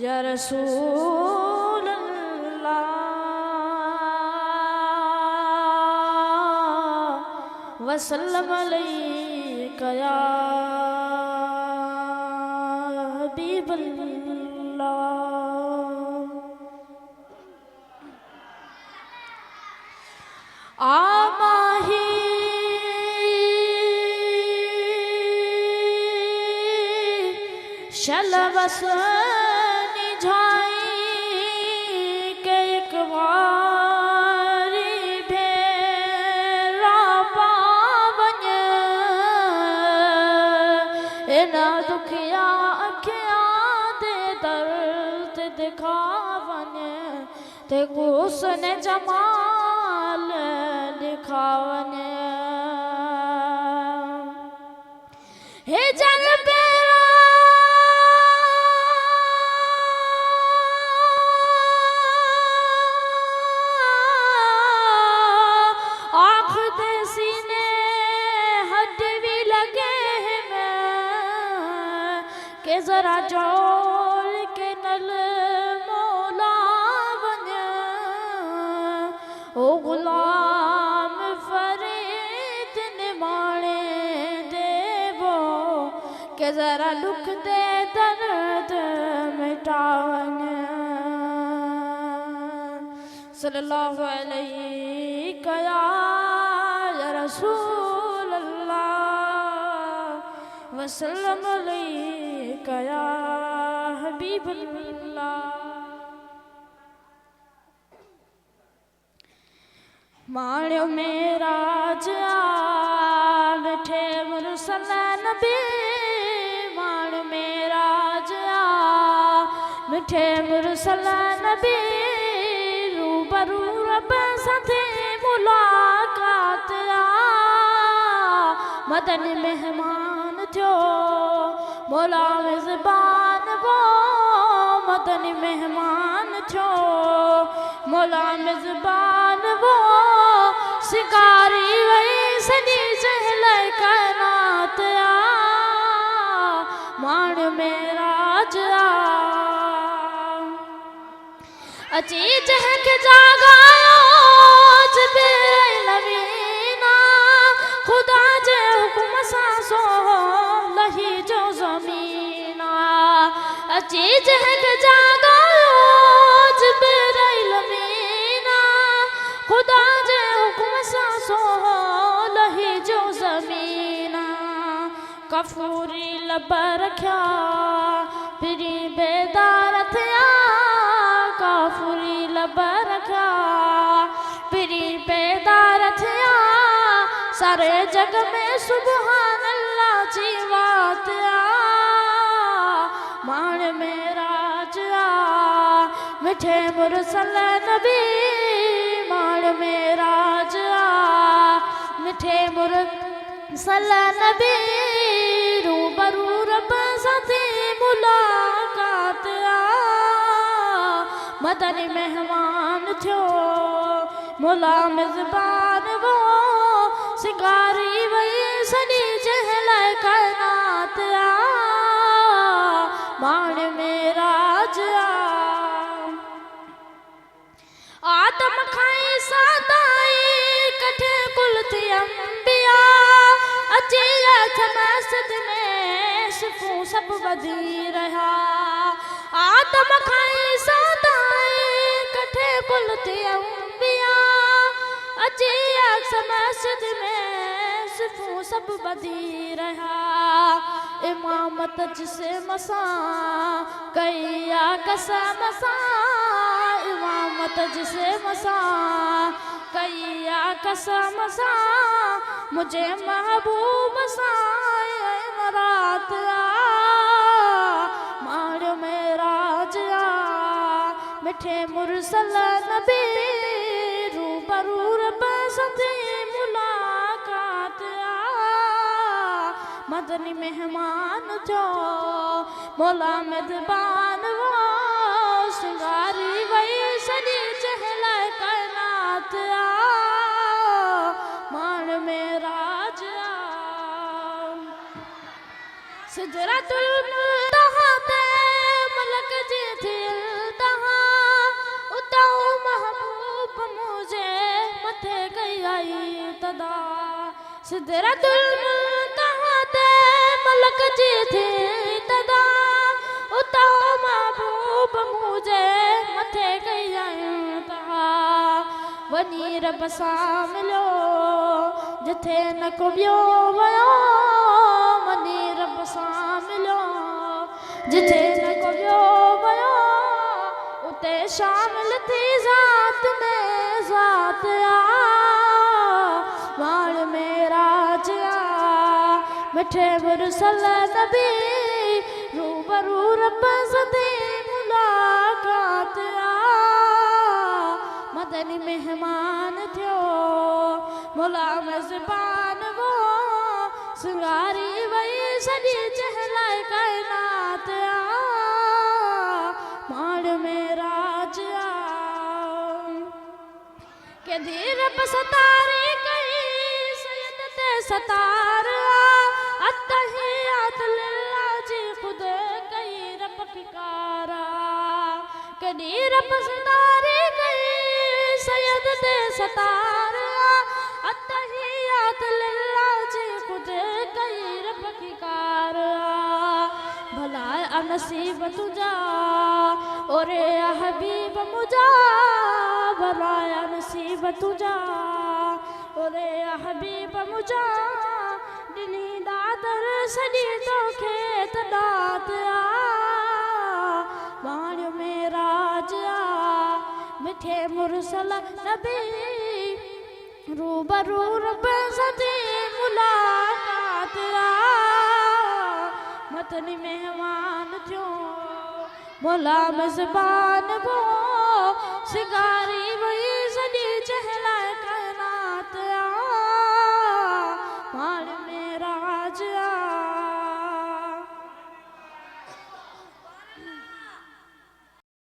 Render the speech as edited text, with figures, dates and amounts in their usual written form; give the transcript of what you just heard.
या रसूल अल्लाह वसल्लम अलैका या हबीब अल्लाह। आमाही शलबस निझाई के एक बारी भेरा पावन एना दुखिया अखिया दे दर्द दिखावन ते हुस्न जमाल दिखावन हे जल पेरा आँख दे सीने हद भी लगे हैं मैं के जरा जोड़ के नल मौला बने ओ गुलाम फरीद ने माने देवो के जरा दुख दे दर्द मिटावन सल्लल्लाहु अलैहि या रसूल अल्लाह वसल्लम अलैका या हबीब अल्लाह। माण्यो मेराज मिठे मुरसल नबी माण्यो मेराज मिठे मुरसल नबी रूबरू रब साथे मुलाकात मदन मेहमान थियो मौला मेज़बान वो मदन मेहमान थियो मौला मेज़बान वो शिकारी वही सनी जहल कायनात मान मेराज अची जहक जागायो जिब्रील नबीना खुदा जे हुक्म सां सो लही जो ज़मीना अची जहक जागायो जिब्रील नबीना खुदा जे हुक्म सां सो लही जो ज़मीना कफूरी लब रखिया फिरी बेदार थिया काफूरी लब रखिया फिरी बेदार थिया सारे जग में सुबहान अल्लाह जी बात मान मेराज मिठे मुरसल नबी मान मेराज मिठे मुरसल नबी रूबरू रब साथे मुलाकात मदन मेहमान थियो मौला मेज़बान वो सिंगारी वही सनी जहल कायनात मान मेराज आदम खाई सादाई कठे कुल थी अंबिया अची मस्जिद में सिफू सब वधी रहा आदम खाई सादाई कठे कुल थी अंबिया अची मस्जिद में सिफू सब वधी रहा इमामत जिसे मसा कैया कसम सा इमामत जिसे मसा कैया कसम सा मुझे महबूब सा मरात मारो मेराज मिठे मुरसल नबी रूबरू रब साथे मुलाकात मदनी मेहमान जो मौला मेज़बान वो सिंगारी वही सनी चहल कायनात मान मेराज सिदरतुल मुंतहा ते मलक जी थी आई तदा सिदरतुल मुंतहा ते मलक जी थी तदा उता महबूब मुझे मथे कई ता वनी रब सां मिलो जिथे न को बियो वयो वनी रब सां मिलो जिथे न को बियो वयो उते शामिल थी ज़ात में ज़ात आ वाण मेरा जिया मिठे मुरसल नबी रूबरू रब सदी मुलाकात आ मदनी मेहमान थियो मोला मेज़बान वो सिंगारी वई सॼी चहलाए कायनात आ माण मेरा जिया के धीर सतारे कई सैयद ते सतार अत्तहियात लिल्लाह जी खुद कई रब फिकारा के धीर सतारे कई सैयद ते सतार अत्तहियात लिल्लाह जी खुद कई रब फिकारा भला नसीब तुझा और हबीब मुझा भला नसीब तुझा और हबीब मुझा दिनी दादर सॼी तोखे त दात आ वाण मेरा जिया मिठे मुरसल नबी रूबरू रब सदी मुलाकात आ मतनी मेहमान थियो मोला मेज़बान वो सिंगारी वई